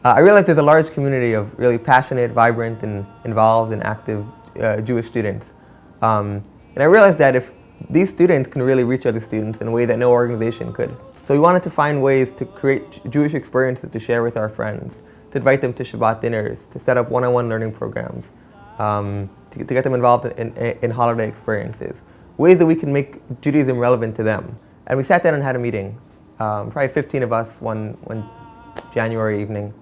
I realized there's a large community of really passionate, vibrant, and involved and active Jewish students. And I realized that if these students can really reach other students in a way that no organization could. So we wanted to find ways to create Jewish experiences to share with our friends, to invite them to Shabbat dinners, to set up one-on-one learning programs, to get them involved in holiday experiences, ways that we can make Judaism relevant to them. And we sat down and had a meeting, probably 15 of us one January evening.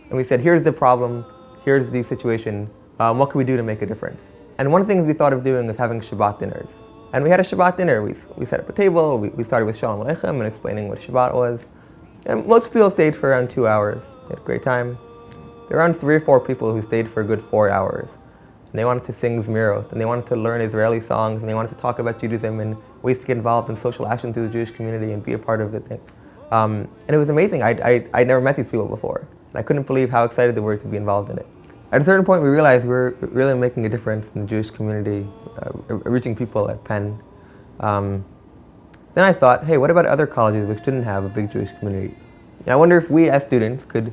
And we said, here's the problem, here's the situation, what can we do to make a difference? And one of the things we thought of doing was having Shabbat dinners. And we had a Shabbat dinner. We set up a table, we started with Shalom Aleichem and explaining what Shabbat was. And most people stayed for around 2 hours. They had a great time. There were around 3 or 4 people who stayed for a good 4 hours. And they wanted to sing Zmirot, and they wanted to learn Israeli songs, and they wanted to talk about Judaism and ways to get involved in social action through the Jewish community and be a part of it. And it was amazing. I'd never met these people before. And I couldn't believe how excited they were to be involved in it. At a certain point, we realized we were really making a difference in the Jewish community, reaching people at Penn. Then I thought, hey, what about other colleges which didn't have a big Jewish community? And I wonder if we as students could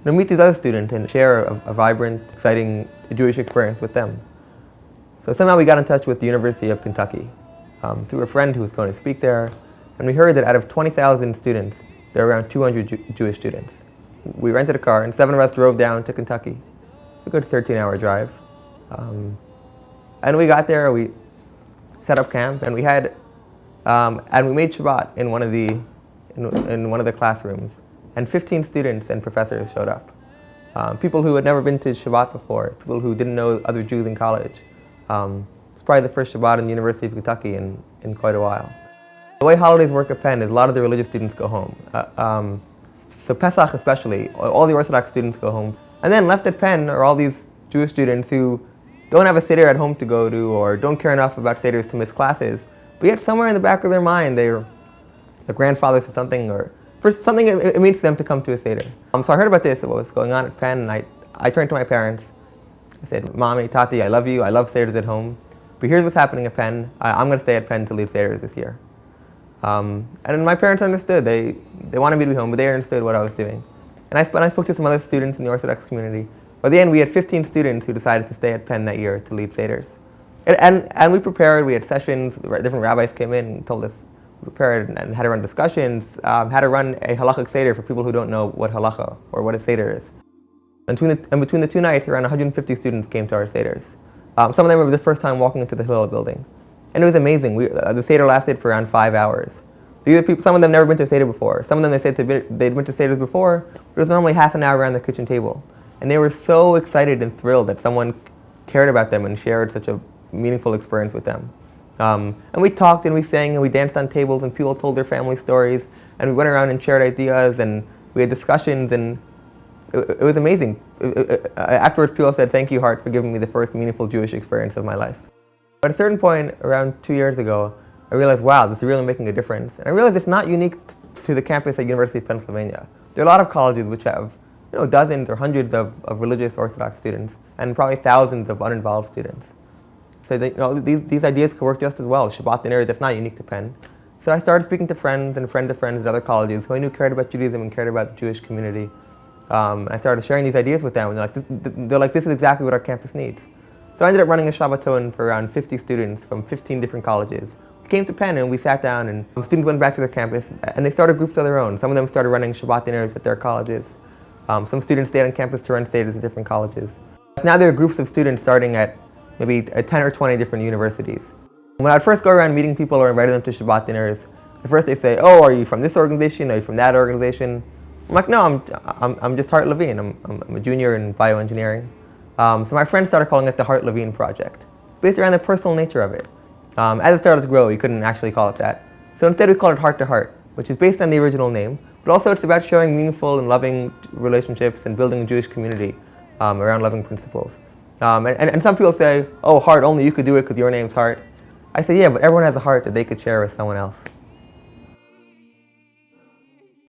meet these other students and share a vibrant, exciting Jewish experience with them. So somehow we got in touch with the University of Kentucky through a friend who was going to speak there. And we heard that out of 20,000 students, there were around 200 Jewish students. We rented a car, and 7 of us drove down to Kentucky. It's a good 13-hour drive. And we got there, we set up camp, and we made Shabbat in one of the classrooms. And 15 students and professors showed up. People who had never been to Shabbat before, people who didn't know other Jews in college. It's probably the first Shabbat in the University of Kentucky in quite a while. The way holidays work at Penn is a lot of the religious students go home. So Pesach especially, all the Orthodox students go home. And then left at Penn are all these Jewish students who don't have a Seder at home to go to or don't care enough about Seders to miss classes. But yet somewhere in the back of their mind, their grandfather said something, or for something it means to them to come to a Seder. So I heard about this, what was going on at Penn, and I turned to my parents. I said, Mommy, Tati, I love you, I love Seders at home, but here's what's happening at Penn. I'm going to stay at Penn to lead Seders this year. And my parents understood. They wanted me to be home, but they understood what I was doing. And I spoke to some other students in the Orthodox community. By the end, we had 15 students who decided to stay at Penn that year to lead Seders. And we prepared, we had sessions, different rabbis came in and told us, we prepared and had to run discussions, how to run a halachic Seder for people who don't know what halacha or what a Seder is. And between the 2 nights, around 150 students came to our Seders. Some of them were the first time walking into the Hillel building. And it was amazing. The Seder lasted for around 5 hours. These are people, some of them never been to a Seder before. Some of them they said they'd been to Seders before, but it was normally half an hour around the kitchen table. And they were so excited and thrilled that someone cared about them and shared such a meaningful experience with them. And we talked and we sang and we danced on tables and people told their family stories and we went around and shared ideas and we had discussions and it was amazing. Afterwards, people said, thank you, Hart, for giving me the first meaningful Jewish experience of my life. But at a certain point, around 2 years ago, I realized, wow, this is really making a difference. And I realized it's not unique to the campus at University of Pennsylvania. There are a lot of colleges which have dozens or hundreds of religious Orthodox students and probably thousands of uninvolved students. So these ideas could work just as well. Shabbat dinner, that's not unique to Penn. So I started speaking to friends and friends of friends at other colleges who I knew cared about Judaism and cared about the Jewish community. I started sharing these ideas with them, and they're like, this is exactly what our campus needs. So I ended up running a Shabbaton for around 50 students from 15 different colleges. We came to Penn and we sat down and students went back to their campus and they started groups of their own. Some of them started running Shabbat dinners at their colleges. Some students stayed on campus to run Seders at different colleges. So now there are groups of students starting at maybe 10 or 20 different universities. When I'd first go around meeting people or inviting them to Shabbat dinners, at first they say, oh, are you from this organization? Are you from that organization? I'm like, no, I'm just Hart Levine. I'm a junior in bioengineering. So my friends started calling it the Hart Levine Project, based around the personal nature of it. As it started to grow, you couldn't actually call it that. So instead we called it Heart to Heart, which is based on the original name, but also it's about sharing meaningful and loving relationships and building a Jewish community around loving principles. And some people say, oh, Hart, only you could do it because your name's Hart. I say, yeah, but everyone has a heart that they could share with someone else.